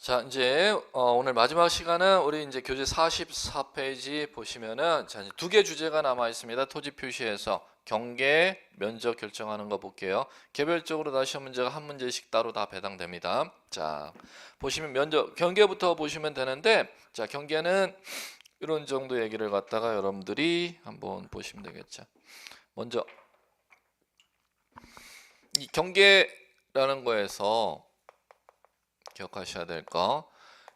자, 이제 오늘 마지막 시간은 우리 이제 교재 44페이지 보시면은 자, 두 개 주제가 남아 있습니다. 토지 표시에서 경계, 면적 결정하는 거 볼게요. 개별적으로 다 시험 문제가 한 문제씩 따로 다 배당됩니다. 자, 보시면 면적, 경계부터 보시면 되는데, 자, 경계는 이런 정도 얘기를 갖다가 여러분들이 한번 보시면 되겠죠. 먼저 이 경계라는 거에서 기억하셔야 될 거.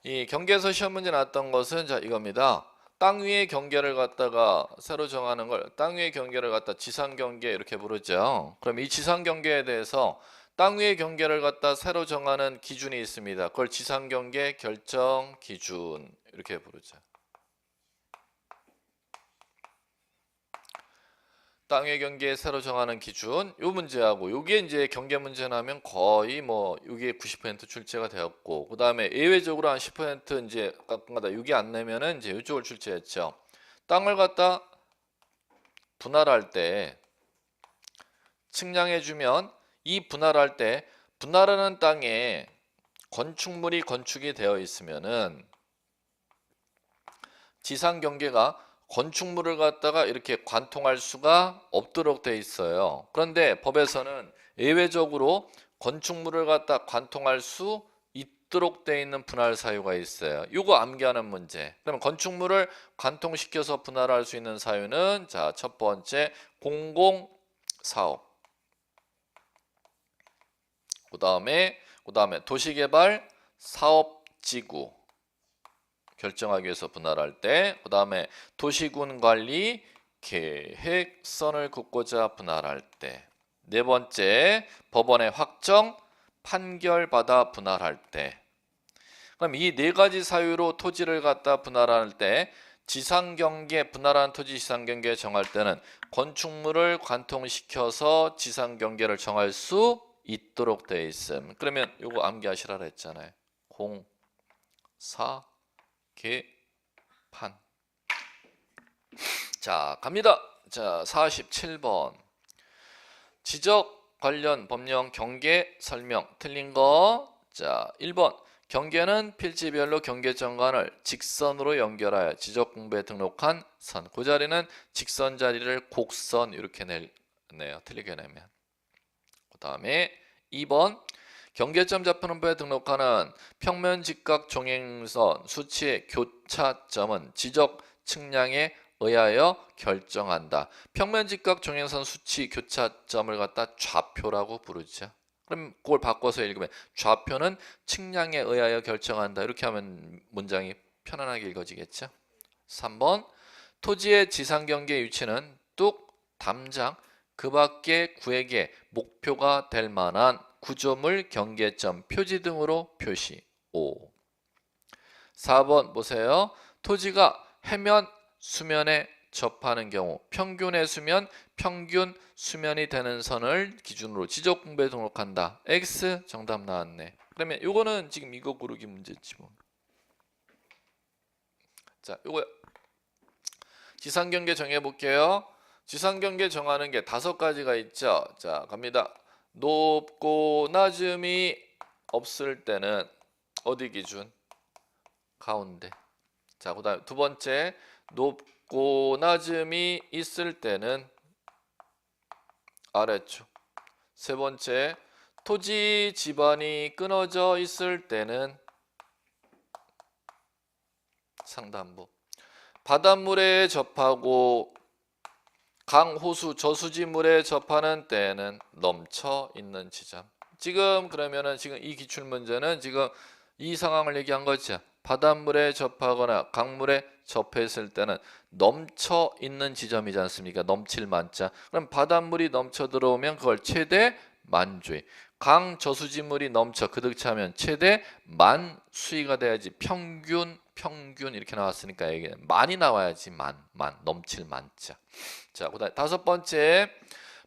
이 경계에서 시험 문제 나왔던 것은 자 이겁니다. 땅 위의 경계를 갖다가 새로 정하는 걸 땅 위의 경계를 갖다 지상 경계 이렇게 부르죠. 그럼 이 지상 경계에 대해서 땅 위의 경계를 갖다 새로 정하는 기준이 있습니다. 그걸 지상 경계 결정 기준 이렇게 부르죠. 땅의 경계 새로 정하는 기준 요 문제하고 요게 이제 경계 문제 나면 거의 뭐 요게 90% 출제가 되었고 그 다음에 예외적으로 한 10% 이제 가끔가다 요게 안 내면은 이제 이쪽을 출제했죠. 땅을 갖다 분할할 때 측량해주면 이 분할할 때 분할하는 땅에 건축물이 건축이 되어 있으면은 지상 경계가 건축물을 갖다가 이렇게 관통할 수가 없도록 돼 있어요. 그런데 법에서는 예외적으로 건축물을 갖다 관통할 수 있도록 돼 있는 분할 사유가 있어요. 이거 암기하는 문제. 그러면 건축물을 관통시켜서 분할할 수 있는 사유는 자, 첫 번째 공공사업. 그다음에 도시개발 사업지구. 결정하기 위해서 분할할 때, 그 다음에 도시군 관리 계획선을 긋고자 분할할 때, 네 번째 법원의 확정 판결받아 분할할 때. 그럼 이 네 가지 사유로 토지를 갖다 분할할 때 지상경계 분할한 토지 지상경계 정할 때는 건축물을 관통시켜서 지상경계를 정할 수 있도록 되어 있음. 그러면 요거 암기하시라 했잖아요. 0, 4, 개판. 자, 갑니다. 자, 47번. 지적 관련 법령 경계 설명 틀린 거. 자, 1번. 경계는 필지별로 경계정관을 직선으로 연결하여 지적 공부에 등록한 선. 그 자리는 직선 자리를 곡선 이렇게 내요. 틀리게 내면. 그 다음에 2번. 경계점 좌표넘버에 등록하는 평면 직각 종행선 수치의 교차점은 지적 측량에 의하여 결정한다. 평면 직각 종행선 수치 교차점을 갖다 좌표라고 부르죠. 그럼 그걸 바꿔서 읽으면 좌표는 측량에 의하여 결정한다. 이렇게 하면 문장이 편안하게 읽어지겠죠. 3번 토지의 지상경계 위치는 뚝, 담장, 그 밖의 구에게 목표가 될 만한 구조물, 경계점, 표지 등으로 표시. 5. 4번 보세요. 토지가 해면, 수면에 접하는 경우 평균의 수면, 평균 수면이 되는 선을 기준으로 지적 공부에 등록한다. X 정답 나왔네. 그러면 요거는 지금 이거 고르기 문제지 뭐. 자, 요거 지상경계 정해 볼게요. 지상경계 정하는 게 5가지가 있죠. 자, 갑니다. 높고 낮음이 없을 때는 어디 기준? 가운데. 자, 그다음 두 번째 높고 낮음이 있을 때는 아래쪽. 세 번째 토지 지반이 끊어져 있을 때는 상단부. 바닷물에 접하고 강, 호수, 저수지물에 접하는 때에는 넘쳐 있는 지점. 지금 그러면은 지금 이 기출 문제는 지금 이 상황을 얘기한 거죠. 바닷물에 접하거나 강물에 접했을 때는 넘쳐 있는 지점이지 않습니까? 넘칠 만자. 그럼 바닷물이 넘쳐 들어오면 그걸 최대 만주의. 강, 저수지물이 넘쳐 그득 차면 최대 만수위가 돼야지. 평균 이렇게 나왔으니까 이게 많이 나와야지. 만 넘칠 만자. 자, 그다음 5번째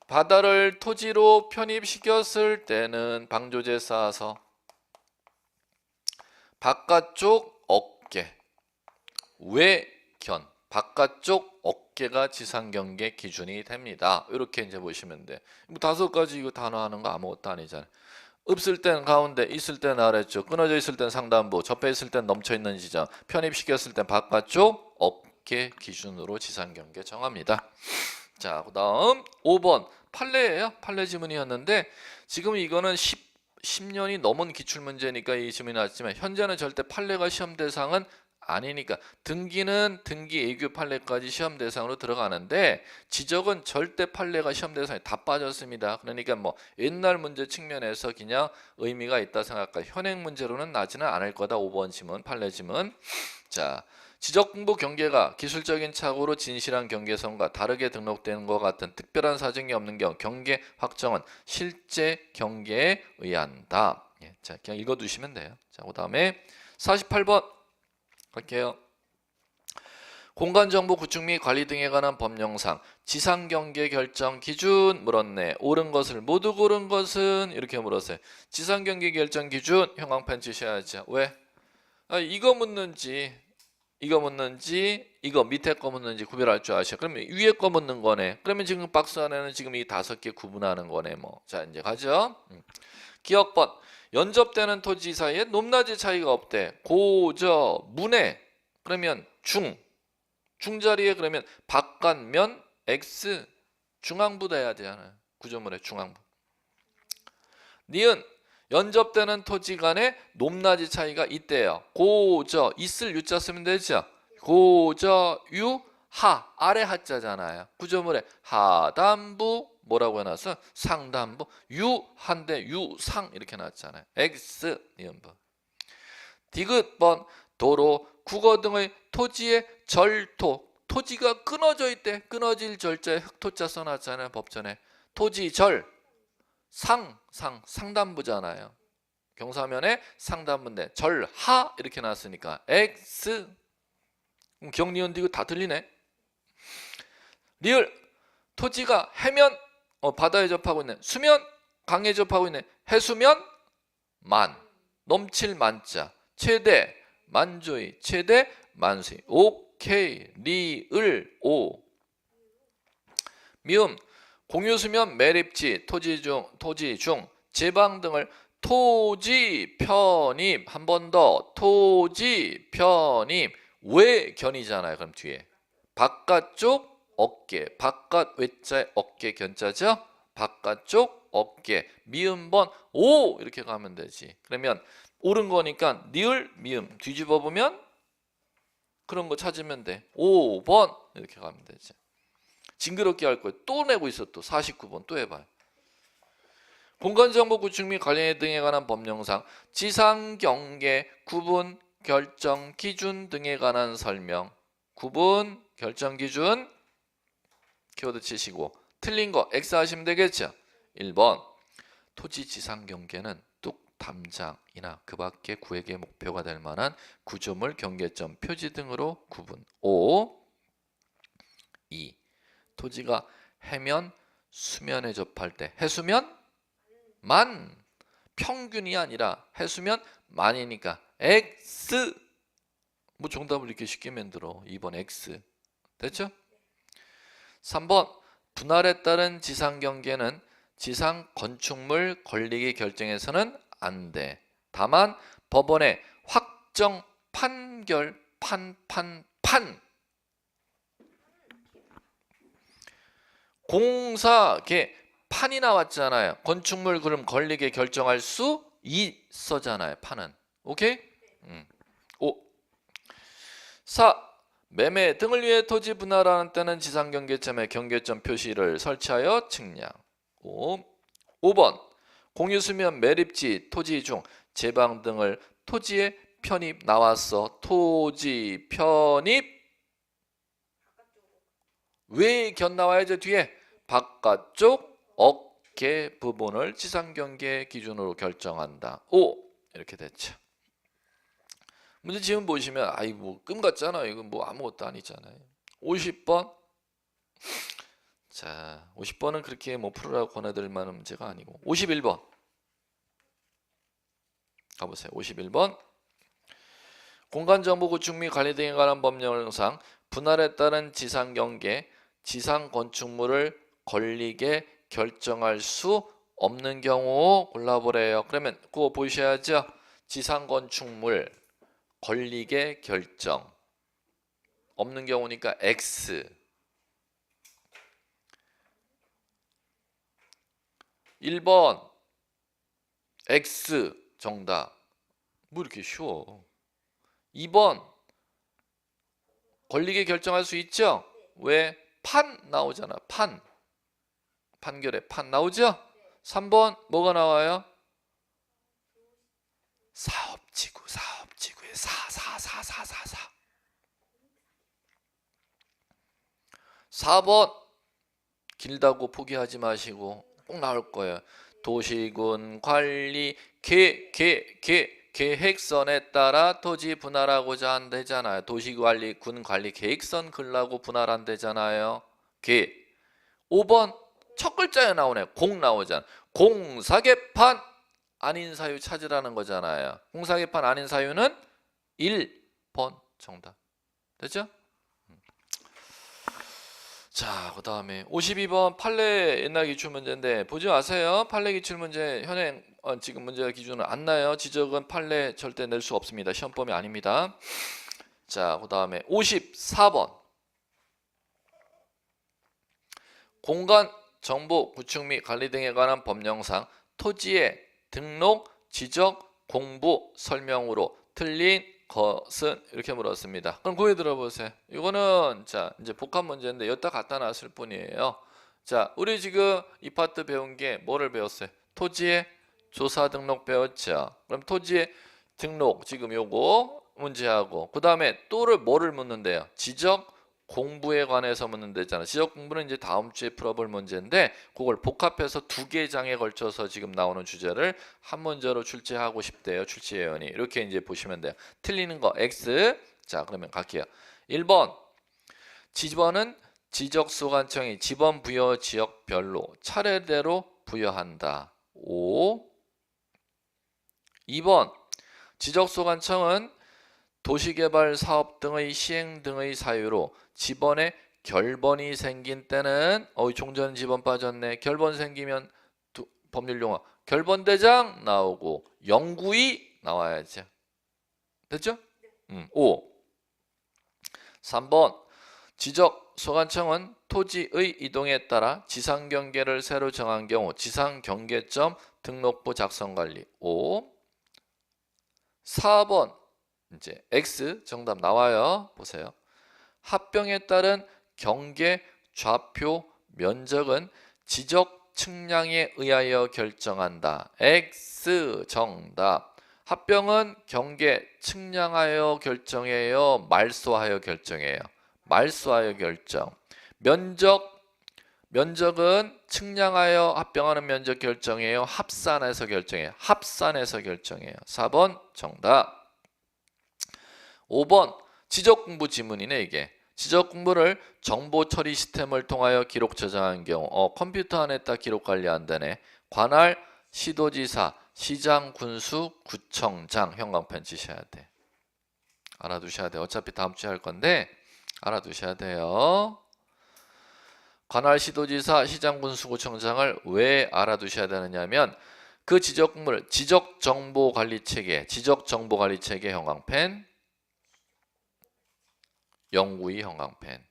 바다를 토지로 편입시켰을 때는 방조제 쌓아서 바깥쪽 어깨 외견 바깥쪽 어깨가 지상경계 기준이 됩니다. 이렇게 이제 보시면 돼. 뭐 5가지 이거 단어 하는 거 아무것도 아니잖아요. 없을 땐 가운데, 있을 땐 아래쪽, 끊어져 있을 땐 상단부, 접해 있을 땐 넘쳐 있는 지점, 편입시켰을 땐 바깥쪽 어깨 기준으로 지상 경계 정합니다. 자, 그다음 5번 판례예요. 판례 지문이었는데 지금 이거는 10년이 넘은 기출 문제니까 이 지문이 나왔지만 현재는 절대 판례가 시험 대상은 아니니까 등기는 등기 애교 판례까지 시험 대상으로 들어가는데 지적은 절대 판례가 시험 대상에 다 빠졌습니다. 그러니까 뭐 옛날 문제 측면에서 그냥 의미가 있다 생각할까. 현행 문제로는 나지는 않을 거다. 5번 지문 판례 지문. 자, 지적 공부 경계가 기술적인 착오로 진실한 경계선과 다르게 등록되는 것 같은 특별한 사정이 없는 경우 경계 확정은 실제 경계에 의한다. 예, 자, 그냥 읽어두시면 돼요. 자, 그 다음에 48번 갈게요. 공간정보 구축 및 관리 등에 관한 법령상 지상경계 결정 기준 물었네. 옳은 것을 모두 고른 것은 이렇게 물었어요. 지상경계 결정 기준 형광펜 치셔야죠. 왜? 이거 묻는지 이거 묻는지 이거 밑에 거 묻는지 구별할 줄 아셔. 그러면 위에 거 묻는 거네. 그러면 지금 박스 안에는 지금 이 5개 구분하는 거네. 뭐. 자, 이제 가죠. 기억번 연접되는 토지 사이에 높낮이 차이가 없대. 고저 문에 그러면 중자리에 그러면 바깥면 x 중앙부다 해야 되잖아요. 구조물의 중앙부. 니은 연접되는 토지 간에 높낮이 차이가 있대요. 고저 있을 유자 쓰면 되죠. 고저 유하 아래 하자잖아요. 구조물의 하단부 뭐라고 해놨어? 상단부 유한데 유상 이렇게 나왔잖아요. x 니은부. 디귿번 도로 국어 등의 토지의 절토 토지가 끊어져 있대. 끊어질 절자에 흑토자 써놨잖아요. 법전에 토지 절 상단부잖아요. 경사면에 상단부인데 절하 이렇게 나왔으니까 x 경리원 디귿 다 틀리네. 리을 토지가 해면 바다에 접하고 있네. 수면 강에 접하고 있네. 해수면 만 넘칠 만자 최대 만조의 최대 만수의 오케이 리을 오 미음 공유수면 매립지 토지 중 제방 등을 토지 편입 한 번 더 토지 편입 외견이잖아요. 그럼 뒤에 바깥쪽 어깨 바깥 외자에 어깨 견자죠. 바깥쪽 어깨 미음번 오 이렇게 가면 되지. 그러면 옳은 거니까 니을 미음 뒤집어 보면 그런 거 찾으면 돼. 5번 이렇게 가면 되지. 징그럽게 할 거예요. 또 내고 있어. 또 49번 또 해봐요. 공간정보 구축 및 관련 등에 관한 법령상 지상경계 구분 결정 기준 등에 관한 설명. 구분 결정 기준 키워드 치시고 틀린 거 X 하시면 되겠죠. 1번 토지 지상경계는 뚝 담장이나 그 밖의 구획의 목표가 될 만한 구조물 경계점 표지 등으로 구분. 5. 2. 토지가 해면 수면에 접할 때 해수면 만 평균이 아니라 해수면 만이니까 X 뭐 정답을 이렇게 쉽게 만들어. 2번 X 됐죠? 3번 분할에 따른 지상경계는 지상 건축물 권리기 결정에서는 안 돼. 다만 법원의 확정 판결 판 공사계 판이 나왔잖아요. 건축물 그럼 권리게 결정할 수 있어잖아요. 판은. 오케이? 5. 4. 매매 등을 위해 토지 분할하는 때는 지상경계점에 경계점 표시를 설치하여 측량. 5번 공유수면 매립지 토지 중 제방 등을 토지에 편입 나왔어. 토지 편입 왜 견 나와야죠? 뒤에 바깥쪽 어깨 부분을 지상경계 기준으로 결정한다. 5 이렇게 됐죠. 문제 지금 보시면 아이 뭐 끔 같잖아요. 이건 뭐 아무것도 아니잖아요. 50번 자 50번은 그렇게 뭐 풀으라고 권해드릴 만한 문제가 아니고 51번 가보세요. 51번 공간정보 구축 및 관리 등에 관한 법령상 분할에 따른 지상경계 지상 건축물을 권리게 결정할 수 없는 경우 골라보래요. 그러면 그거 보셔야죠. 지상건축물 권리계 결정. 없는 경우니까 X. 1번 X 정답. 뭐 이렇게 쉬워. 2번 권리계 결정할 수 있죠? 왜? 판 나오잖아. 판. 판결에 판 나오죠? 3번 뭐가 나와요? 사업지구. 사업지구에 사. 4번 길다고 포기하지 마시고 꼭 나올 거예요. 도시군 관리 계획선에 따라 토지 분할하고자 한다잖아요. 도시관리 군 관리 계획선 근라고 분할한다잖아요. 5번 첫 글자에 나오네. 공 나오잖아. 공사개판 아닌 사유 찾으라는 거잖아요. 공사개판 아닌 사유는 1번 정답. 됐죠? 자, 그 다음에 52번 판례 옛날 기출문제인데 보지 마세요. 판례 기출문제 현행 지금 문제 기준은 안 나요. 지적은 판례 절대 낼 수 없습니다. 시험범위 아닙니다. 자, 그 다음에 54번 공간 정보 구축 및 관리 등에 관한 법령상 토지의 등록, 지적, 공부, 설명으로 틀린 것은 이렇게 물었습니다. 그럼 고개 들어보세요. 이거는 자 이제 복합 문제인데 여기다 갖다 놨을 뿐이에요. 자, 우리 지금 이 파트 배운 게 뭐를 배웠어요? 토지의 조사 등록 배웠죠. 그럼 토지의 등록 지금 요거 문제하고 그 다음에 또를 뭐를 묻는데요? 지적 공부에 관해서 묻는 데잖아. 지적 공부는 이제 다음 주에 풀어볼 문제인데 그걸 복합해서 두 개 장에 걸쳐서 지금 나오는 주제를 한 문제로 출제하고 싶대요. 출제 예언이. 이렇게 이제 보시면 돼요. 틀리는 거 X. 자, 그러면 갈게요. 1번 지번은 지적소관청이 지번 부여 지역별로 차례대로 부여한다. 5. 2번 지적소관청은 도시개발 사업 등의 시행 등의 사유로 지번에 결번이 생긴 때는 종전 지번 빠졌네. 결번 생기면 법률용어 결번대장 나오고 영구히 나와야지. 됐죠? 5. 3번 지적소관청은 토지의 이동에 따라 지상경계를 새로 정한 경우 지상경계점 등록부 작성관리. 5. 4번 이제 X 정답 나와요. 보세요. 합병에 따른 경계 좌표 면적은 지적 측량에 의하여 결정한다. X 정답. 합병은 경계 측량하여 결정해요. 말소하여 결정해요. 말소하여 결정. 면적은 측량하여 합병하는 면적 결정해요. 합산해서 결정해요. 합산해서 결정해요. 4번 정답. 5번 지적공부 지문이네. 이게 지적공부를 정보처리 시스템을 통하여 기록 저장한 경우 컴퓨터 안에다 기록 관리한다네. 관할 시도지사 시장 군수 구청장 형광펜 치셔야 돼. 알아두셔야 돼. 어차피 다음 주에 할 건데 알아두셔야 돼요. 관할 시도지사 시장 군수 구청장을 왜 알아두셔야 되느냐면 그 지적공부를 지적정보관리체계 형광펜 영구히 형광펜.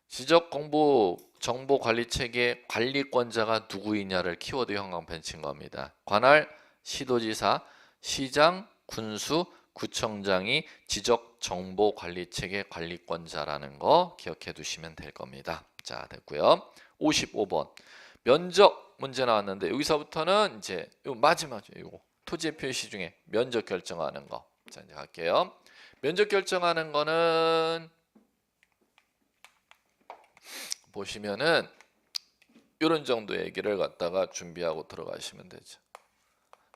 지적공부 정보관리체계 관리권자가 누구이냐를 키워드 형광펜 친 겁니다. 관할 시도지사 시장 군수 구청장이 지적정보관리체계 관리권자라는 거 기억해 두시면 될 겁니다. 자, 됐고요. 55번 면적 문제 나왔는데 여기서부터는 이제 요 마지막 이거 토지의 표시 중에 면적 결정하는 거. 자, 이제 갈게요. 면적 결정하는 거는 보시면은 이런 정도 얘기를 갖다가 준비하고 들어가시면 되죠.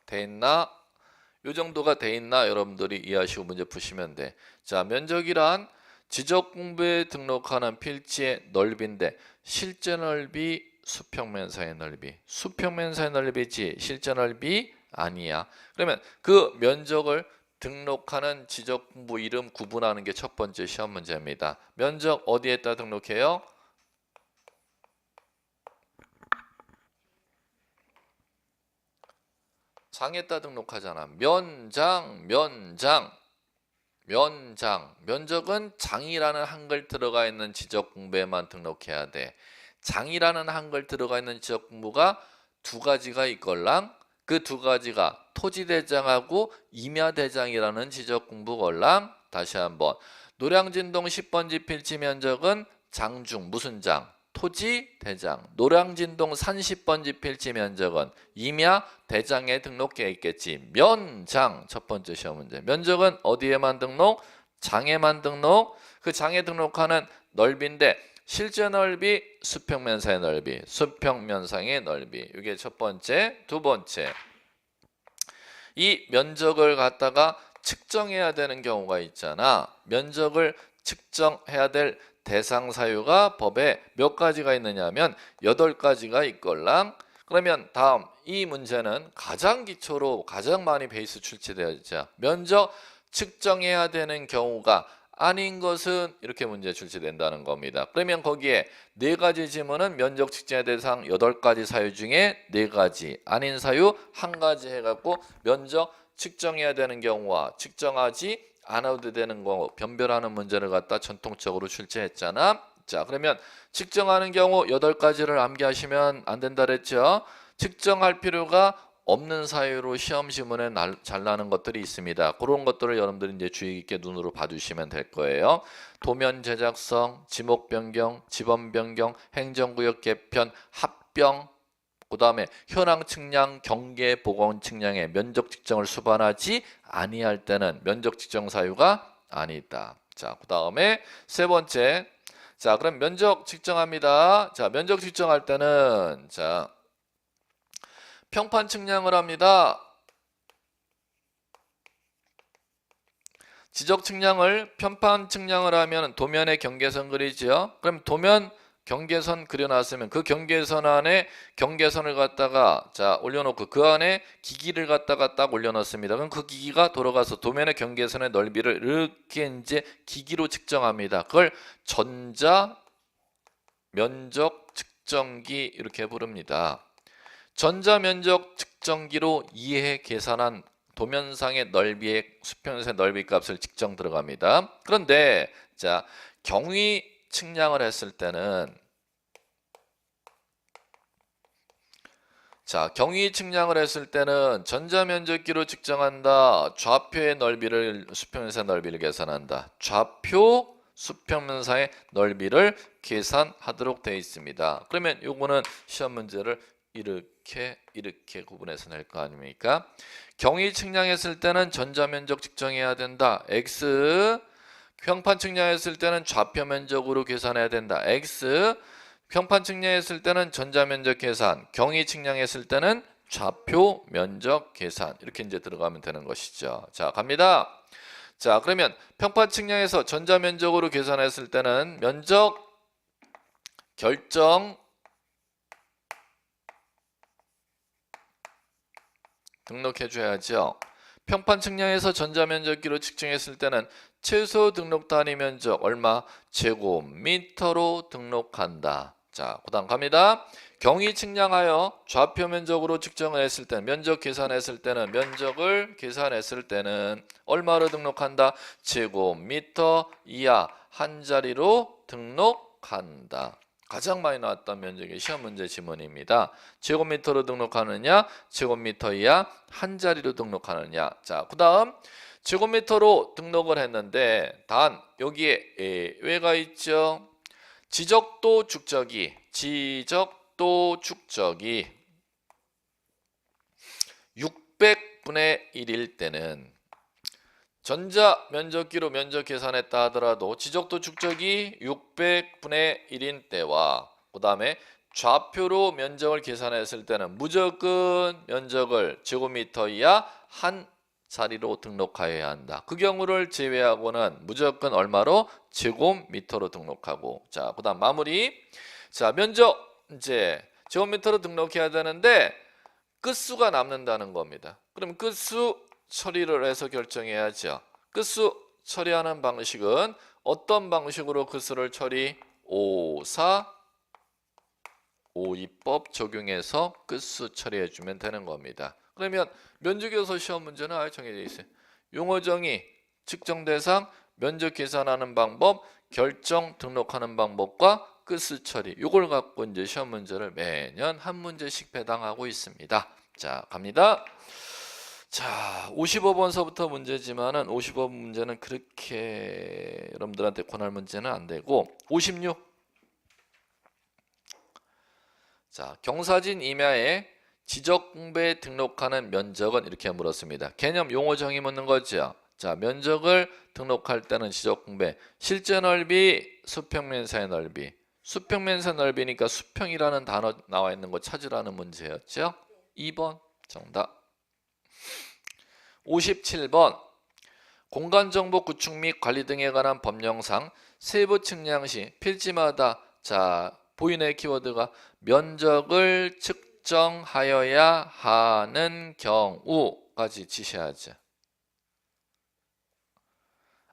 돼 있나? 요 정도가 돼 있나? 여러분들이 이해하시고 문제 푸시면 돼. 자, 면적이란 지적 공부에 등록하는 필지의 넓이인데 실제 넓이 수평면사의 넓이. 수평면사의 넓이지 실제 넓이 아니야. 그러면 그 면적을 등록하는 지적공부 이름 구분하는 게 첫 번째 시험 문제입니다. 면적 어디에다 등록해요? 장에다 등록하잖아. 면장. 면적은 장이라는 한글 들어가 있는 지적공부에만 등록해야 돼. 장이라는 한글 들어가 있는 지적공부가 두 가지가 있걸랑. 그 두 가지가 토지대장하고 임야대장이라는 지적공부걸랑. 다시 한번. 노량진동 10번지 필지 면적은 장중 무슨 장? 토지대장. 노량진동 산 10번지 필지 면적은 임야대장에 등록해 있겠지. 면장 첫 번째 시험 문제. 면적은 어디에만 등록? 장에만 등록. 그 장에 등록하는 넓이인데 실제 넓이, 수평면상의 넓이, 수평면상의 넓이. 이게 첫 번째. 두 번째. 이 면적을 갖다가 측정해야 되는 경우가 있잖아. 면적을 측정해야 될 대상 사유가 법에 몇 가지가 있느냐면 8가지가 있걸랑. 그러면 다음 이 문제는 가장 기초로 가장 많이 베이스 출제되어 있죠. 면적 측정해야 되는 경우가 아닌 것은 이렇게 문제 출제된다는 겁니다. 그러면 거기에 4가지 지문은 면적 측정의 대상 8가지 사유 중에 4가지, 아닌 사유 1가지 해갖고 면적 측정해야 되는 경우와 측정하지 않아도 되는 경우 변별하는 문제를 갖다 전통적으로 출제했잖아. 자, 그러면 측정하는 경우 8가지를 암기하시면 안 된다 그랬죠. 측정할 필요가 없는 사유로 시험 지문에 잘 나는 것들이 있습니다. 그런 것들을 여러분들이 이제 주의 깊게 눈으로 봐주시면 될 거예요. 도면 제작성, 지목 변경, 지번 변경, 행정구역 개편, 합병, 그 다음에 현황 측량, 경계 보건 측량의 면적 측정을 수반하지 아니할 때는 면적 측정 사유가 아니다. 자, 그 다음에 세 번째. 자, 그럼 면적 측정합니다. 자, 면적 측정할 때는 자, 평판 측량을 합니다. 지적 측량을 편판 측량을 하면 도면의 경계선 그리죠. 그럼 도면 경계선 그려놨으면 그 경계선 안에 경계선을 갖다가 자 올려놓고 그 안에 기기를 갖다가 딱 올려놓습니다. 그럼 그 기기가 돌아가서 도면의 경계선의 넓이를 이렇게 이제 기기로 측정합니다. 그걸 전자 면적 측정기 이렇게 부릅니다. 전자 면적 측정기로 이해 계산한 도면상의 넓이의 수평선의 넓이 값을 측정 들어갑니다. 그런데 자 경위 측량을 했을 때는 전자면적기로 측정한다. 좌표의 넓이를 수평면사의 넓이를 계산한다. 좌표 수평면사의 넓이를 계산하도록 되어 있습니다. 그러면 요거는 시험 문제를 이렇게 구분해서 낼 거 아닙니까? 경위 측량했을 때는 전자면적 측정해야 된다. X. 평판 측량했을 때는 좌표 면적으로 계산해야 된다. X. 평판 측량했을 때는 전자면적 계산, 경위 측량했을 때는 좌표 면적 계산. 이렇게 이제 들어가면 되는 것이죠. 자, 갑니다. 자, 그러면 평판 측량에서 전자면적으로 계산했을 때는 면적 결정 등록해 줘야죠. 평판 측량에서 전자면적기로 측정했을 때는 최소 등록 단위 면적 얼마? 제곱미터로 등록한다. 자, 그 다음 갑니다. 경위 측량하여 좌표 면적으로 측정을 했을 때는 면적을 계산했을 때는 얼마로 등록한다? 제곱미터 이하 한 자리로 등록한다. 가장 많이 나왔던 면적의 시험 문제 지문입니다. 제곱미터로 등록하느냐, 제곱미터 이하 한 자리로 등록하느냐. 자, 그 다음 제곱미터로 등록을 했는데 단 여기에 왜가 있죠? 지적도 축적이 600분의 1일 때는 전자 면적기로 면적 계산했다 하더라도 지적도 축적이 600분의 1인 때와 그 다음에 좌표로 면적을 계산했을 때는 무조건 면적을 제곱미터 이하 한 자리로 등록하여야 한다. 그 경우를 제외하고는 무조건 얼마로? 제곱미터로 등록하고. 자, 그 다음 마무리. 자, 면적 이제 제곱미터로 등록해야 되는데 끝수가 남는다는 겁니다. 그럼 끝수 처리를 해서 결정해야죠. 끝수 처리하는 방식은 어떤 방식으로 끝수를 처리? 5,4,5,2법 적용해서 끝수 처리해 주면 되는 겁니다. 그러면 면적에서 시험 문제는 아예 정해져 있어요. 용어 정의, 측정 대상, 면적 계산하는 방법, 결정 등록하는 방법과 끝수 처리. 요걸 갖고 이제 시험 문제를 매년 한 문제씩 배당하고 있습니다. 자, 갑니다. 자, 55번서부터 문제지만은 55번 문제는 그렇게 여러분들한테 권할 문제는 안 되고 56. 자, 경사진 임야에 지적 공배에 등록하는 면적은 이렇게 물었습니다. 개념 용어 정의 묻는 거죠. 자, 면적을 등록할 때는 지적 공배, 실제 넓이, 수평면사의 넓이. 수평면사 넓이니까 수평이라는 단어 나와 있는 거 찾으라는 문제였죠. 2번 정답. 57번 공간정보 구축 및 관리 등에 관한 법령상 세부 측량 시 필지마다 자 보이네 키워드가 면적을 측정하여야 하는 경우까지 지시하죠.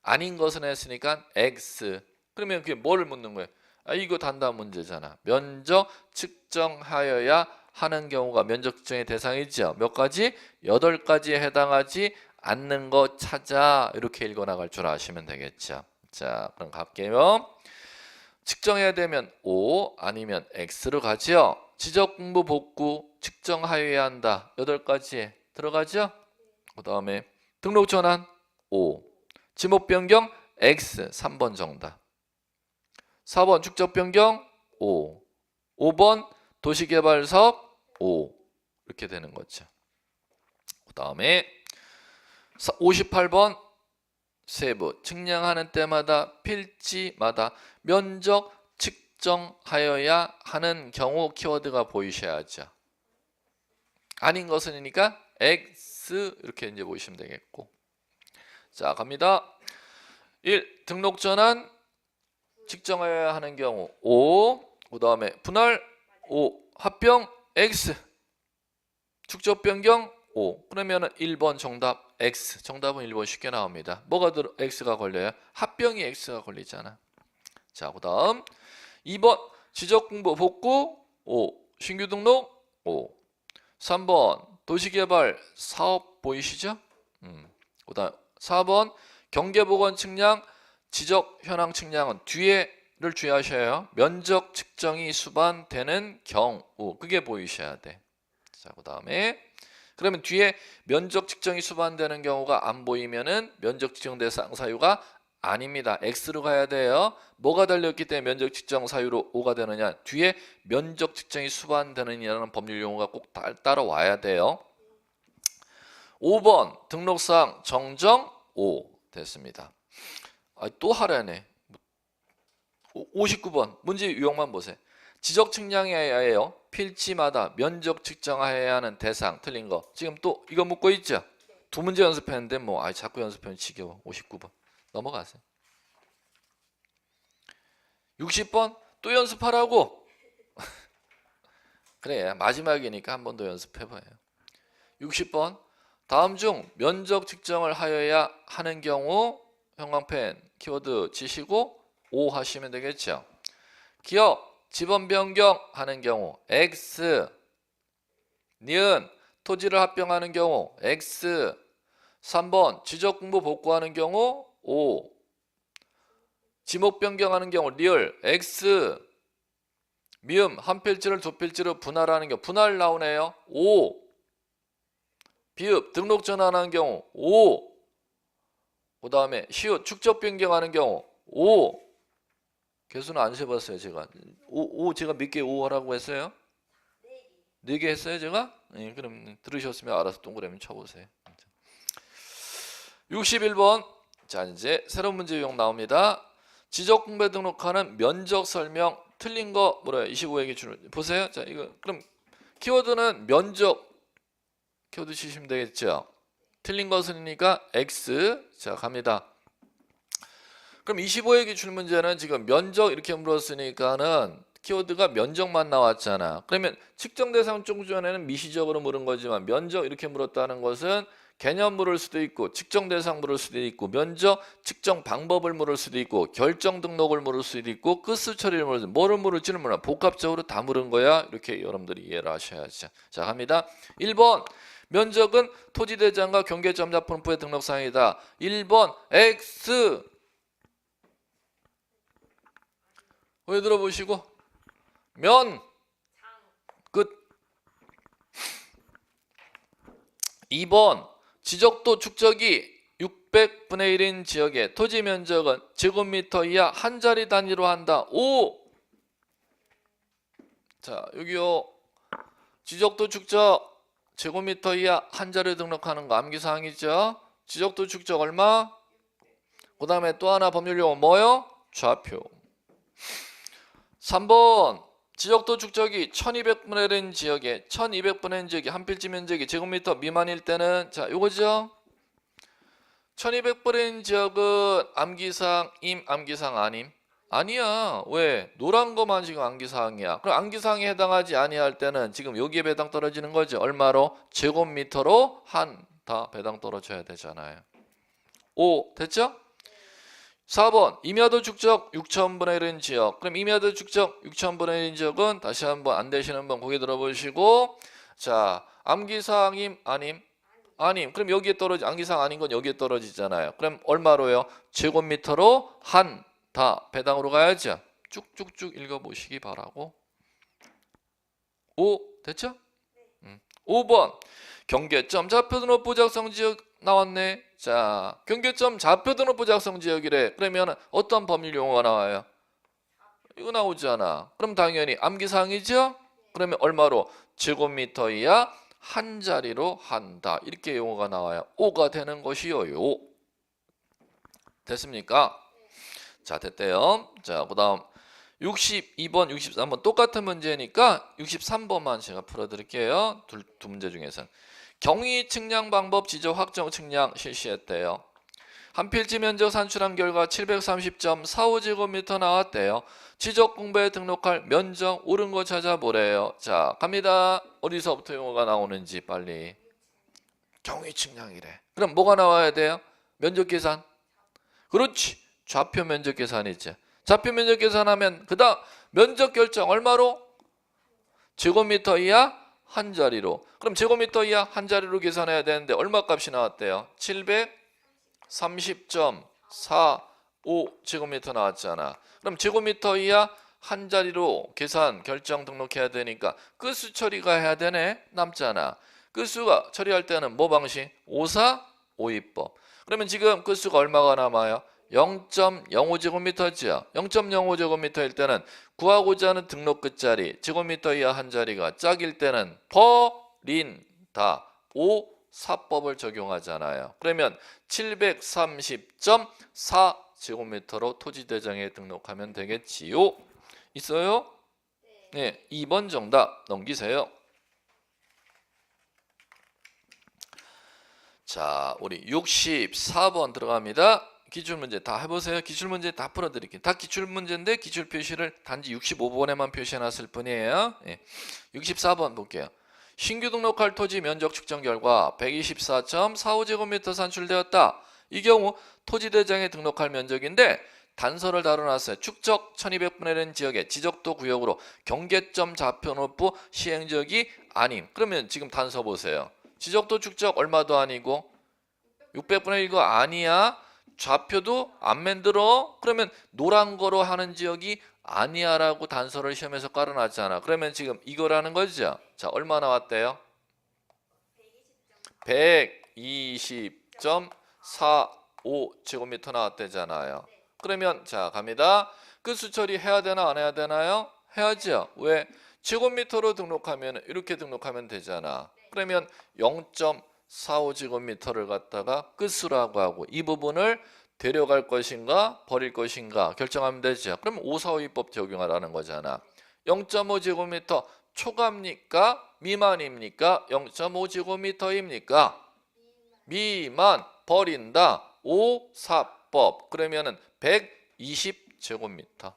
아닌 것은 했으니까 X. 그러면 그게 뭐를 묻는 거예요? 아, 이거 단답 문제잖아. 면적 측정하여야 하는 경우가 면적 측정의 대상이죠. 몇 가지? 8가지에 해당하지 않는 거 찾아. 이렇게 읽어나갈 줄 아시면 되겠죠. 자, 그럼 갈게요. 측정해야 되면 O 아니면 X로 가죠. 지적 공부 복구 측정하여야 한다. 8가지에 들어가죠. 그 다음에 등록 전환 O, 지목 변경 X. 3번 정답. 4번 축적 변경 O, 5번 도시개발 사업 O. 이렇게 되는 거죠. 그 다음에 58번 세부 측량하는 때마다 필지마다 면적 측정하여야 하는 경우 키워드가 보이셔야죠. 아닌 것은이니까 X 이렇게 이제 보시면 되겠고. 자, 갑니다. 1. 등록 전환 측정하여야 하는 경우 O, 그 다음에 분할 O, 합병 X, 축적 변경 O. 그러면은 1번 정답 X. 정답은 1번 쉽게 나옵니다. 뭐가 X가 걸려요? 합병이 X가 걸리잖아. 자, 그 다음 2번 지적 공부 복구 O, 신규 등록 O. 3번 도시개발 사업 보이시죠? 그 다음 4번 경계보건 측량 지적 현황 측량은 뒤에를 주의하셔야 면적 측정이 수반되는 경우. 그게 보이셔야 돼. 자, 그 다음에 그러면 뒤에 면적 측정이 수반되는 경우가 안 보이면은 면적 측정 대상 사유가 아닙니다. X로 가야 돼요. 뭐가 달렸기 때문에 면적 측정 사유로 O가 되느냐? 뒤에 면적 측정이 수반되느냐는 법률 용어가 꼭 따라와야 돼요. 5번 등록사항 정정 O 됐습니다. 아, 또 하라네. 59번 문제 유형만 보세요. 지적 측량해야 해요. 필지마다 면적 측정해야 하는 대상 틀린 거. 지금 또 이거 묻고 있죠? 두 문제 연습했는데 뭐 자꾸 연습하면 지겨워. 59번 넘어가세요. 60번 또 연습하라고. 그래 마지막이니까 한 번 더 연습해봐요. 60번 다음 중 면적 측정을 하여야 하는 경우 형광펜 키워드 치시고 O 하시면 되겠죠. 기업 지번 변경하는 경우 X, 니은 토지를 합병하는 경우 X, 3번 지적 공부 복구하는 경우 O, 지목 변경하는 경우 리을 X, 미음 한 필지를 두 필지로 분할하는 경우 분할 나오네요. O, 비읍 등록 전환하는 경우 O, 그 다음에 시옷 축적 변경하는 경우 O. 개수는 안 세봤어요 제가. O 제가 몇 개 O 하라고 했어요? 4개 했어요 제가? 네, 그럼 들으셨으면 알아서 동그라미 쳐보세요. 61번 자 이제 새로운 문제 유형 나옵니다. 지적 공배 등록하는 면적 설명 틀린 거 뭐래요? 25에게 주는 보세요. 자 이거 그럼 키워드는 면적 키워드 치시면 되겠죠. 틀린 것은이니까 X. 자 갑니다. 그럼 25에게 줄 문제는 지금 면적 이렇게 물었으니까는 키워드가 면적만 나왔잖아. 그러면 측정 대상 쪽전에는 미시적으로 물은 거지만 면적 이렇게 물었다는 것은 개념 물을 수도 있고 측정 대상 물을 수도 있고 면적 측정 방법을 물을 수도 있고 결정 등록을 물을 수도 있고 끝수 처리를 물을 수도 있고 뭐를 물을지는 몰라. 복합적으로 다 물은 거야. 이렇게 여러분들이 이해를 하셔야죠. 자 갑니다. 1번 면적은 토지대장과 경계점자분포의 등록사항이다. 1번 X. 왜 들어보시고 면 끝. 2번 지적도 축적이 600분의 1인 지역의 토지 면적은 제곱미터 이하 한 자리 단위로 한다. 5. 자, 여기요. 지적도 축적 제곱미터 이하 한 자리 등록하는 거 암기사항이죠. 지적도 축적 얼마? 그 다음에 또 하나 법률용어 뭐요? 좌표. 3번 지적도 축적이 1200분의 1인 지역에 1200분의 1 지역이 한 필지 면적이 제곱미터 미만일 때는 자 요거죠. 1200분의 1 지역은 암기사항 임 암기사항 아님? 아니야. 왜? 노란 거만 지금 암기사항이야. 그럼 암기사항에 해당하지 아니할 때는 지금 여기에 배당 떨어지는 거죠. 얼마로? 제곱미터로 한 다 배당 떨어져야 되잖아요. 5 됐죠? 4번 임야도 축적 6000분의 1인 지역. 그럼 임야도 축적 6000분의 1인 지역은 다시 한번 안 되시는 분 고개 들어보시고 자 암기사항임 아님? 아님. 그럼 여기에 떨어지 암기사항 아닌 건 여기에 떨어지잖아요. 그럼 얼마로요? 제곱미터로 한 다 배당으로 가야죠. 쭉쭉쭉 읽어보시기 바라고. 5 됐죠? 5번 경계점 좌표등록부 작성지역 나왔네. 자 경계점 좌표등록부 작성지역이래. 그러면 어떤 법률 용어가 나와요? 이거 나오잖아. 그럼 당연히 암기사항이죠? 그러면 얼마로? 제곱미터 이하 한 자리로 한다. 이렇게 용어가 나와요. 5가 되는 것이요. 됐습니까? 자 됐대요. 자 그 다음 62번 63번 똑같은 문제니까 63번만 제가 풀어드릴게요. 두 문제 중에서 경위 측량 방법 지적 확정 측량 실시했대요. 한 필지 면적 산출한 결과 730.45제곱미터 나왔대요. 지적 공부에 등록할 면적 옳은 거 찾아보래요. 자 갑니다. 어디서부터 용어가 나오는지 빨리. 경위 측량이래. 그럼 뭐가 나와야 돼요? 면적 계산. 그렇지. 좌표 면적 계산이지. 좌표 면적 계산하면 그 다음 면적 결정 얼마로? 제곱미터 이하 한 자리로. 그럼 제곱미터 이하 한 자리로 계산해야 되는데 얼마 값이 나왔대요? 730.45 제곱미터 나왔잖아. 그럼 제곱미터 이하 한 자리로 계산 결정 등록해야 되니까 끝수 처리가 해야 되네. 남잖아. 끝수가 처리할 때는 뭐 방식? 5452법. 그러면 지금 끝수가 얼마가 남아요? 0.05제곱미터죠. 0.05제곱미터일 때는 구하고자 하는 등록 끝자리 제곱미터 이하 한 자리가 짝일 때는 버린다. 5사법을 적용하잖아요. 그러면 730.4제곱미터로 토지대장에 등록하면 되겠지요. 있어요? 네, 2번 정답 넘기세요. 자, 우리 64번 들어갑니다. 기출문제 다 해보세요. 기출문제 다 풀어드릴게요. 다 기출문제인데 기출 표시를 단지 65번에만 표시해놨을 뿐이에요. 64번 볼게요. 신규 등록할 토지 면적 측정 결과 124.45제곱미터 산출되었다. 이 경우 토지대장에 등록할 면적인데 단서를 다뤄놨어요. 축적 1200분의 1 지역의 지적도 구역으로 경계점 좌표노부 시행지역이 아님. 그러면 지금 단서 보세요. 지적도 축적 얼마도 아니고 600분의 1거 아니야. 좌표도 안 만들어. 그러면 노란 거로 하는 지역이 아니야 라고 단서를 시험에서 깔아놨잖아. 그러면 지금 이거라는 거죠. 자 얼마 나왔대요? 120.45제곱미터 나왔대잖아요. 그러면 자 갑니다. 끝수 처리 해야 되나 안 해야 되나요? 해야죠. 왜? 제곱미터로 등록하면 이렇게 등록하면 되잖아. 그러면 0.45제곱미터를 갖다가 끝수라고 하고 이 부분을 데려갈 것인가 버릴 것인가 결정하면 되죠. 그럼 5452법 적용하라는 거잖아. 0.5제곱미터 초과입니까? 미만입니까? 0.5제곱미터입니까? 미만 버린다. 54법. 그러면은 120제곱미터.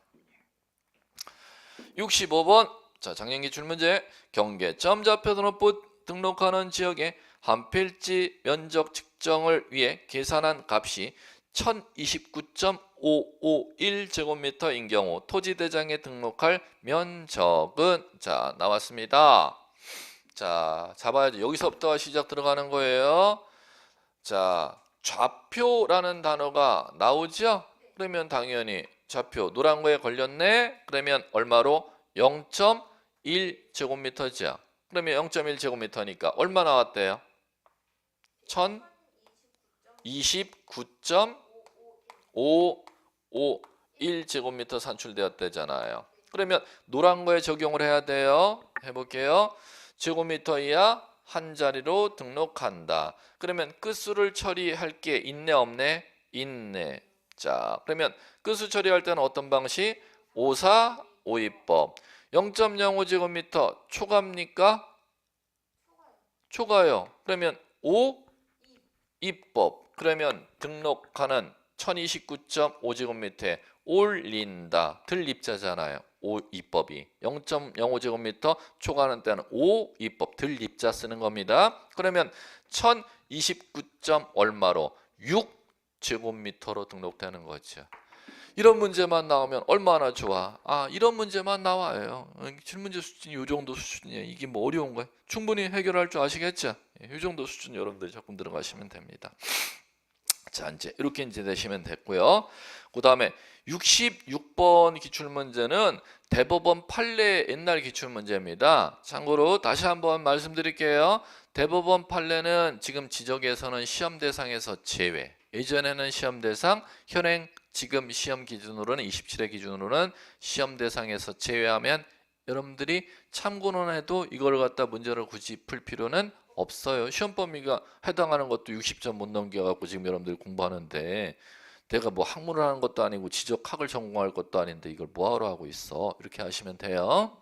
65번 자 작년 기출문제 경계점 좌표등록부 등록하는 지역의 한 필지 면적 측정을 위해 계산한 값이 1029.551제곱미터인 경우 토지대장에 등록할 면적은 자 나왔습니다. 자, 잡아야지. 여기서부터 시작 들어가는 거예요. 자, 좌표라는 단어가 나오죠? 그러면 당연히 좌표 노란 거에 걸렸네. 그러면 얼마로? 0.1제곱미터죠. 그러면 0.1제곱미터니까 얼마 나왔대요? 1029.551제곱미터 산출되었대잖아요. 그러면 노란 거에 적용을 해야 돼요. 해볼게요. 제곱미터 이하 한 자리로 등록한다. 그러면 끝수를 처리할 게 있네 없네? 있네. 자, 그러면 끝수 처리할 때는 어떤 방식? 5452법. 0.05제곱미터 초과입니까? 초과요. 그러면 5입법. 그러면 등록하는 1029.5제곱미터에 올린다. 들입자잖아요. 5입법이 0.05제곱미터 초과하는 때는 5입법 들입자 쓰는 겁니다. 그러면 1029. 얼마로? 6제곱미터로 등록되는 거죠. 이런 문제만 나오면 얼마나 좋아. 아, 이런 문제만 나와요. 질문제 수준이 이 정도 수준이에요. 이게 뭐 어려운 거예요. 충분히 해결할 줄 아시겠죠? 이 정도 수준 여러분들이 조금 들어가시면 됩니다. 자, 이제 이렇게 이제 되시면 됐고요. 그 다음에 66번 기출문제는 대법원 판례 옛날 기출문제입니다. 참고로 다시 한번 말씀드릴게요. 대법원 판례는 지금 지적에서는 시험 대상에서 제외. 예전에는 시험 대상, 현행 지금 시험 기준으로는 27회 기준으로는 시험 대상에서 제외하면 여러분들이 참고는 해도 이걸 갖다 문제를 굳이 풀 필요는 없어요. 시험 범위가 해당하는 것도 60점 못 넘겨갖고 지금 여러분들이 공부하는데 내가 뭐 학문을 하는 것도 아니고 지적학을 전공할 것도 아닌데 이걸 뭐하러 하고 있어. 이렇게 하시면 돼요.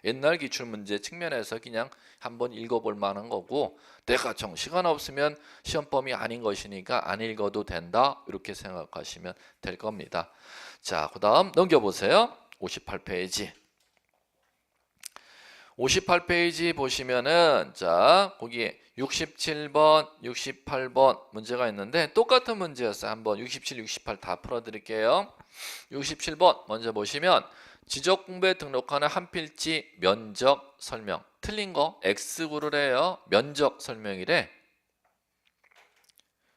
옛날 기출문제 측면에서 그냥 한번 읽어볼 만한 거고 내가 시간 없으면 시험 범위 아닌 것이니까 안 읽어도 된다. 이렇게 생각하시면 될 겁니다. 자, 그 다음 넘겨보세요. 58페이지. 58페이지 보시면은 자 거기에 67번, 68번 문제가 있는데 똑같은 문제였어요. 한번 67, 68 다 풀어드릴게요. 67번 먼저 보시면 지적공부에 등록하는 한 필지 면적 설명. 틀린 거 X구를 해요. 면적 설명이래.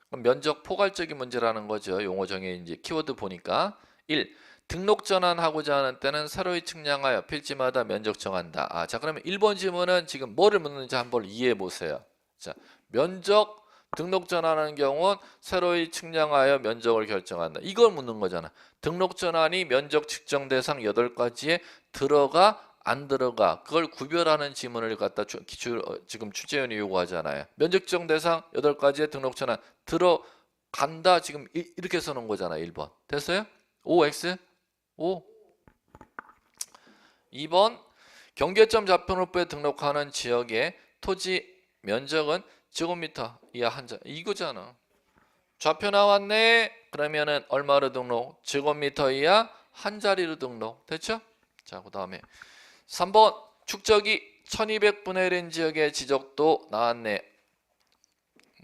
그럼 면적 포괄적인 문제라는 거죠. 용어 정의 이제 키워드 보니까 1. 등록 전환하고자 하는 때는 새로이 측량하여 필지마다 면적 정한다. 아, 자 그러면 1번 지문은 지금 뭐를 묻는지 한번 이해해 보세요. 자, 면적 등록 전환하는 경우는 새로이 측량하여 면적을 결정한다. 이걸 묻는 거잖아. 등록 전환이 면적 측정 대상 8가지에 들어가 안 들어가 그걸 구별하는 지문을 갖다 지금 출제위원이 요구하잖아요. 면적 측정 대상 8가지에 등록 전환 들어간다. 지금 이렇게 써놓은 거잖아. 1번. 됐어요? OX 5. 2번 경계점 좌표로부에 등록하는 지역의 토지 면적은 제곱미터 이하 한 자. 이거잖아. 좌표 나왔네. 그러면은 얼마로 등록? 제곱미터 이하 한 자리로 등록. 됐죠? 자, 그 다음에 3번 축적이 1200분의 1인 지역의 지적도 나왔네.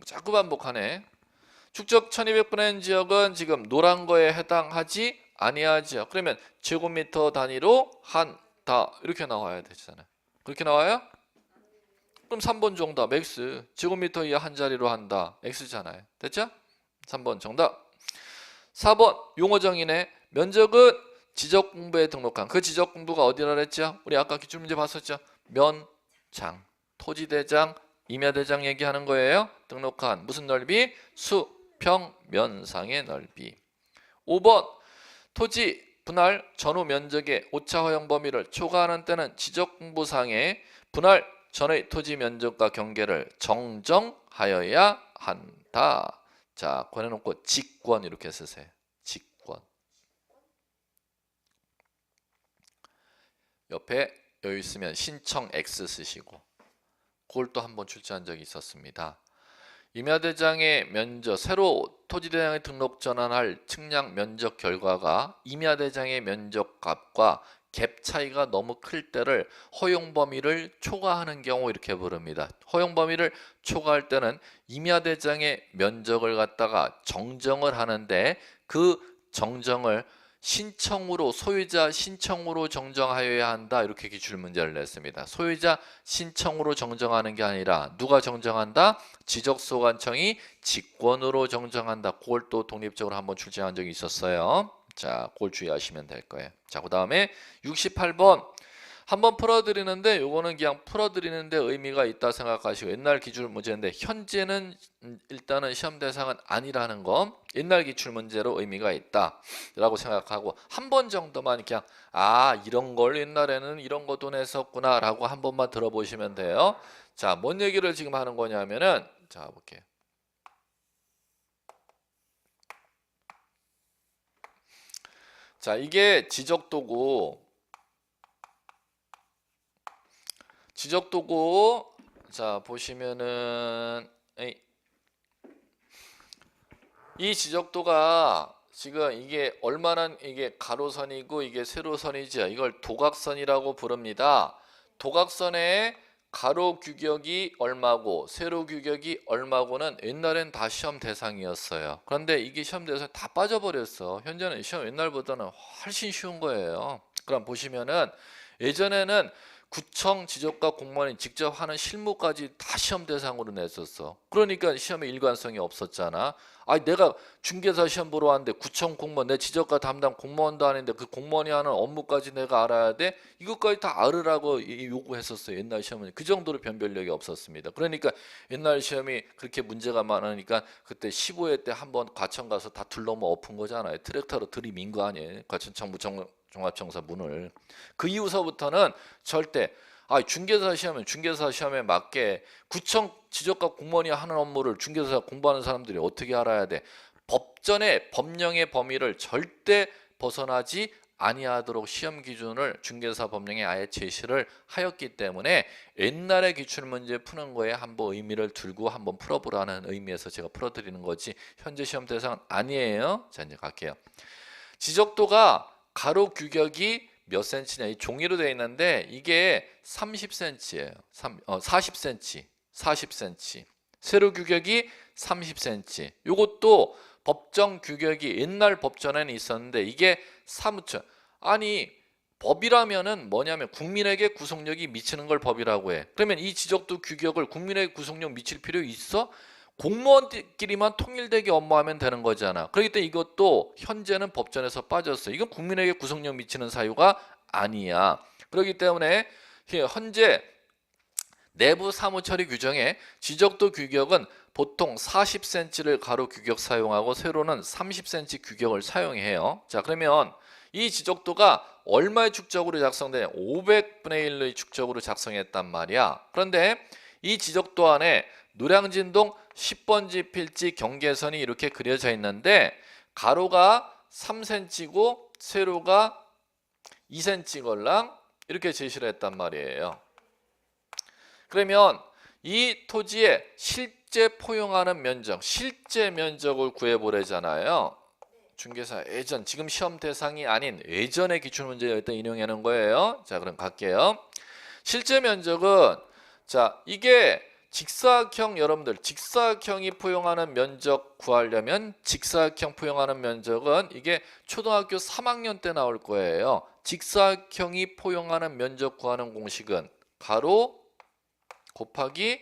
자꾸 반복하네. 축적 1200분의 1 지역은 지금 노란 거에 해당하지 아니하죠. 그러면 제곱미터 단위로 한다 이렇게 나와야 되잖아요. 그렇게 나와요? 그럼 3번 정답 X. 제곱미터 이하 한 자리로 한다. X잖아요. 됐죠? 3번 정답. 4번 용어 정의네. 면적은 지적 공부에 등록한 그 지적 공부가 어디라 그랬죠? 우리 아까 기출문제 봤었죠? 면장, 토지대장, 임야대장 얘기하는 거예요. 등록한 무슨 넓이? 수평면상의 넓이. 5번 토지 분할 전후 면적의 오차 허용 범위를 초과하는 때는 지적공부상의 분할 전의 토지 면적과 경계를 정정하여야 한다. 자, 권해놓고 직권 이렇게 쓰세요. 직권. 옆에 여유 있으면 신청 X 쓰시고 그걸 또 한번 출제한 적이 있었습니다. 임야대장의 면적, 새로 토지대장에 등록 전환할 측량 면적 결과가 임야대장의 면적값과 갭 차이가 너무 클 때를 허용 범위를 초과하는 경우 이렇게 부릅니다. 허용 범위를 초과할 때는 임야대장의 면적을 갖다가 정정을 하는데 그 정정을 신청으로 소유자 신청으로 정정하여야 한다. 이렇게 기출문제를 냈습니다. 소유자 신청으로 정정하는 게 아니라 누가 정정한다? 지적소관청이 직권으로 정정한다. 그걸 또 독립적으로 한번 출제한 적이 있었어요. 자, 그걸 주의하시면 될 거예요. 자, 그 다음에 68번 한번 풀어드리는데 요거는 그냥 풀어드리는데 의미가 있다 생각하시고 옛날 기출 문제인데 현재는 일단은 시험 대상은 아니라는 거 옛날 기출 문제로 의미가 있다 라고 생각하고 한 번 정도만 그냥 이런 걸 옛날에는 이런 것도 냈었구나 라고 한 번만 들어보시면 돼요. 자, 뭔 얘기를 지금 하는 거냐면은 자 볼게요. 자, 이게 지적도고 자 보시면은 이 지적도가 지금 이게 얼마나 이게 가로선이고 이게 세로선이죠. 이걸 도각선이라고 부릅니다. 도각선의 가로 규격이 얼마고 세로 규격이 얼마고는 옛날엔 다 시험 대상이었어요. 그런데 이게 시험 대상 다 빠져버렸어. 현재는 시험 옛날보다는 훨씬 쉬운 거예요. 그럼 보시면은 예전에는 구청 지적과 공무원이 직접 하는 실무까지 다 시험 대상으로 냈었어. 그러니까 시험에 일관성이 없었잖아. 내가 중개사 시험 보러 왔는데 구청 공무원 내 지적과 담당 공무원도 아닌데 그 공무원이 하는 업무까지 내가 알아야 돼? 이것까지 다 알으라고 요구했었어요. 옛날 시험은 그 정도로 변별력이 없었습니다. 그러니까 옛날 시험이 그렇게 문제가 많으니까 그때 15회 때 한번 과천 가서 다 둘러모 엎은 거잖아요. 트랙터로 들이민 거 아니에요. 과천 정부 종합청사 문을. 그 이후서부터는 절대 중개사 시험은 중개사 시험에 맞게 구청 지적과 공무원이 하는 업무를 중개사 공부하는 사람들이 어떻게 알아야 돼? 법전의 법령의 범위를 절대 벗어나지 아니하도록 시험 기준을 중개사 법령에 아예 제시를 하였기 때문에 옛날에 기출문제 푸는 거에 한번 의미를 두고 한번 풀어보라는 의미에서 제가 풀어드리는 거지 현재 시험 대상은 아니에요. 자, 이제 갈게요. 지적도가 가로 규격이 몇 cm냐? 이 종이로 되어 있는데 이게 30cm예요. 40cm. 40cm. 세로 규격이 30cm. 요것도 법정 규격이 옛날 법전에는 있었는데 이게 사무처. 법이라면은 뭐냐면 국민에게 구속력이 미치는 걸 법이라고 해. 그러면 이 지적도 규격을 국민에게 구속력 미칠 필요 있어? 공무원끼리만 통일되게 업무하면 되는 거잖아. 그렇기 때문에 이것도 현재는 법전에서 빠졌어. 이건 국민에게 구속력 미치는 사유가 아니야. 그렇기 때문에 현재 내부 사무처리 규정에 지적도 규격은 보통 40cm를 가로 규격 사용하고 세로는 30cm 규격을 사용해요. 자, 그러면 이 지적도가 얼마의 축적으로 작성되냐? 500분의 1의 축적으로 작성했단 말이야. 그런데 이 지적도 안에 노량진동 10번지 필지 경계선이 이렇게 그려져 있는데 가로가 3cm고 세로가 2cm 걸랑 이렇게 제시를 했단 말이에요. 그러면 이 토지의 실제 포용하는 면적, 실제 면적을 구해보래잖아요. 중개사 예전, 지금 시험 대상이 아닌 예전의 기출문제에 일단 인용해 놓은 거예요. 자, 그럼 갈게요. 실제 면적은 자, 이게 직사각형 여러분들 직사각형이 포용하는 면적 구하려면 직사각형 포용하는 면적은 이게 초등학교 3학년 때 나올 거예요. 직사각형이 포용하는 면적 구하는 공식은 가로 곱하기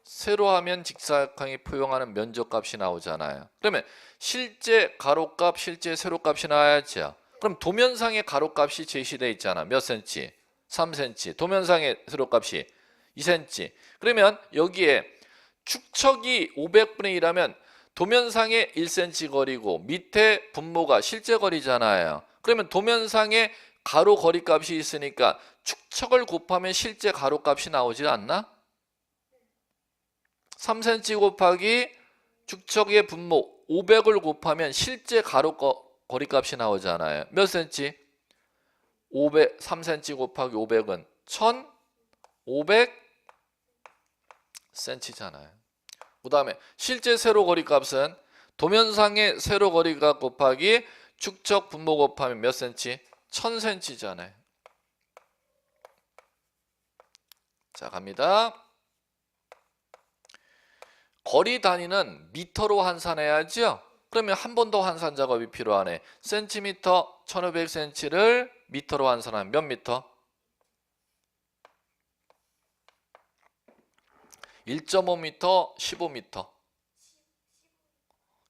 세로 하면 직사각형이 포용하는 면적값이 나오잖아요. 그러면 실제 가로값 실제 세로값이 나와야죠. 그럼 도면상의 가로값이 제시되어 있잖아. 몇 cm? 3cm. 도면상의 세로값이 2cm. 그러면 여기에 축척이 500분의 1하면 도면상의 1cm 거리고 밑에 분모가 실제 거리잖아요. 그러면 도면상의 가로 거리값이 있으니까 축척을 곱하면 실제 가로값이 나오지 않나? 3cm 곱하기 축척의 분모 500을 곱하면 실제 가로 거리값이 나오잖아요. 몇 cm? 500, 3cm 곱하기 500은 1500cm잖아요. 그 다음에 실제 세로 거리값은 도면상의 세로 거리값 곱하기 축척 분모 곱하면 몇 cm? 1000cm잖아요. 자, 갑니다. 거리 단위는 미터로 환산해야죠. 그러면 한 번 더 환산 작업이 필요하네. 센티미터 1500cm를 미터로 환산하면 몇 미터? 1.5m, 15m.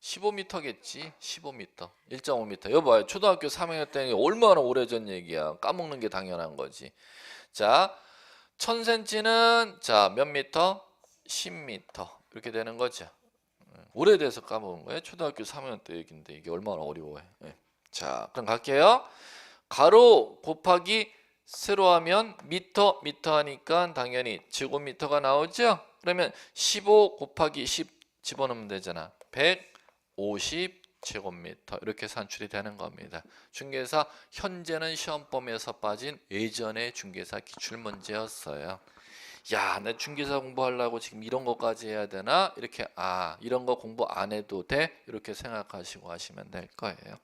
15m겠지. 15m. 1.5m. 여봐요. 초등학교 3학년 때는 얼마나 오래전 얘기야. 까먹는 게 당연한 거지. 자, 1000cm는 자, 몇 미터? 10m. 이렇게 되는 거죠. 오래돼서 까먹은 거예요. 초등학교 3학년 때 얘기인데 이게 얼마나 어려워요. 네. 자, 그럼 갈게요. 가로 곱하기 세로 하면 미터 하니까 당연히 제곱미터가 나오죠. 그러면 15 곱하기 10 집어넣으면 되잖아. 150 제곱미터 이렇게 산출이 되는 겁니다. 중개사 현재는 시험범위에서 빠진 예전의 중개사 기출문제였어요. 야, 내 중개사 공부하려고 지금 이런 것까지 해야 되나? 이렇게 이런 거 공부 안 해도 돼? 이렇게 생각하시고 하시면 될 거예요.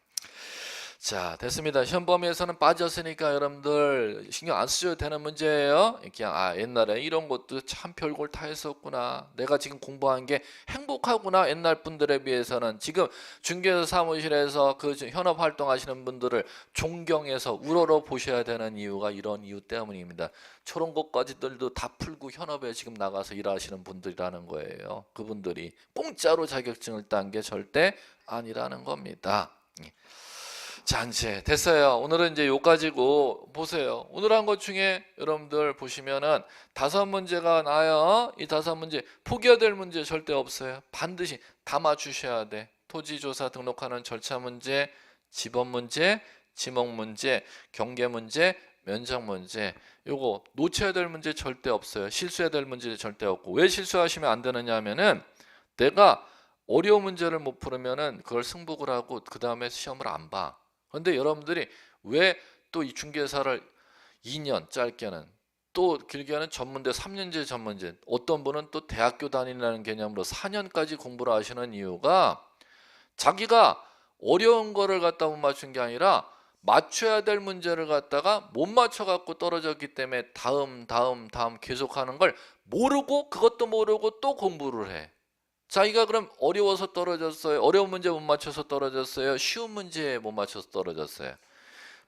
자, 됐습니다. 시험 범위에서는 빠졌으니까 여러분들 신경 안 쓰셔도 되는 문제예요. 그냥 옛날에 이런 것도 참 별걸 다 했었구나. 내가 지금 공부한 게 행복하구나. 옛날 분들에 비해서는 지금 중개사 사무실에서 그 현업 활동하시는 분들을 존경해서 우러러 보셔야 되는 이유가 이런 이유 때문입니다. 저런 것까지들도 다 풀고 현업에 지금 나가서 일하시는 분들이라는 거예요. 그분들이 공짜로 자격증을 딴 게 절대 아니라는 겁니다. 자, 이제 됐어요. 오늘은 이제 요까지고 보세요. 오늘 한 것 중에 여러분들 보시면은 5문제가 나요. 이 5문제 포기해야 될 문제 절대 없어요. 반드시 다 맞추셔야 돼. 토지조사 등록하는 절차 문제, 지번 문제, 지목 문제, 경계 문제, 면적 문제. 요거 놓쳐야 될 문제 절대 없어요. 실수해야 될 문제 절대 없고. 왜 실수하시면 안 되느냐 하면은 내가 어려운 문제를 못 풀으면은 그걸 승복을 하고 그 다음에 시험을 안 봐. 그런데 여러분들이 왜 또 이 중개사를 2년 짧게는 또 길게는 전문대 3년제 전문제 어떤 분은 또 대학교 다니라는 개념으로 4년까지 공부를 하시는 이유가 자기가 어려운 거를 갖다 못 맞춘 게 아니라 맞춰야 될 문제를 갖다가 못 맞춰 갖고 떨어졌기 때문에 다음 계속하는 걸 모르고 그것도 모르고 또 공부를 해. 자기가 그럼 어려워서 떨어졌어요? 어려운 문제 못 맞춰서 떨어졌어요? 쉬운 문제에 못 맞춰서 떨어졌어요?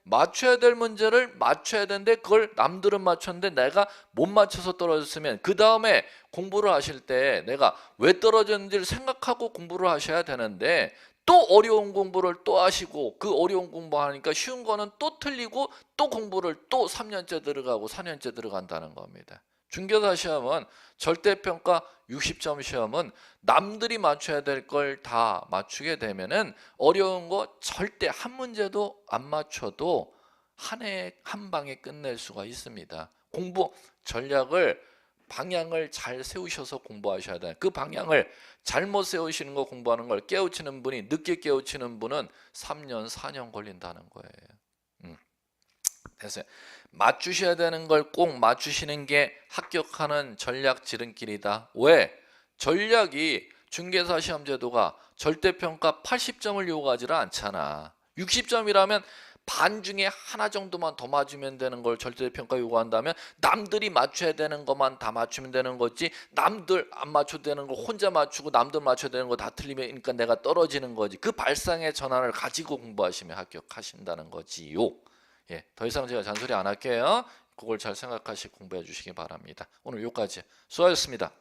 맞춰야 될 문제를 맞춰야 되는데 그걸 남들은 맞췄는데 내가 못 맞춰서 떨어졌으면 그 다음에 공부를 하실 때 내가 왜 떨어졌는지를 생각하고 공부를 하셔야 되는데 또 어려운 공부를 또 하시고 그 어려운 공부하니까 쉬운 거는 또 틀리고 또 공부를 또 3년째 들어가고 4년째 들어간다는 겁니다. 중개사 시험은 절대평가 60점 시험은 남들이 맞춰야 될 걸 다 맞추게 되면은 어려운 거 절대 한 문제도 안 맞춰도 한 해 한 방에 끝낼 수가 있습니다. 공부 전략을 방향을 잘 세우셔서 공부하셔야 돼요. 그 방향을 잘못 세우시는 거 공부하는 걸 깨우치는 분이 늦게 깨우치는 분은 3년 4년 걸린다는 거예요. 됐어요. 맞추셔야 되는 걸 꼭 맞추시는 게 합격하는 전략 지름길이다. 왜? 전략이 중개사 시험 제도가 절대평가 80점을 요구하지를 않잖아. 60점이라면 반 중에 하나 정도만 더 맞으면 되는 걸 절대평가 요구한다면 남들이 맞춰야 되는 것만 다 맞추면 되는 거지 남들 안 맞춰도 되는 거 혼자 맞추고 남들 맞춰야 되는 거 다 틀리면 그러니까 내가 떨어지는 거지. 그 발상의 전환을 가지고 공부하시면 합격하신다는 거지요. 예, 더 이상 제가 잔소리 안 할게요. 그걸 잘 생각하시고 공부해 주시기 바랍니다. 오늘 여기까지 수고하셨습니다.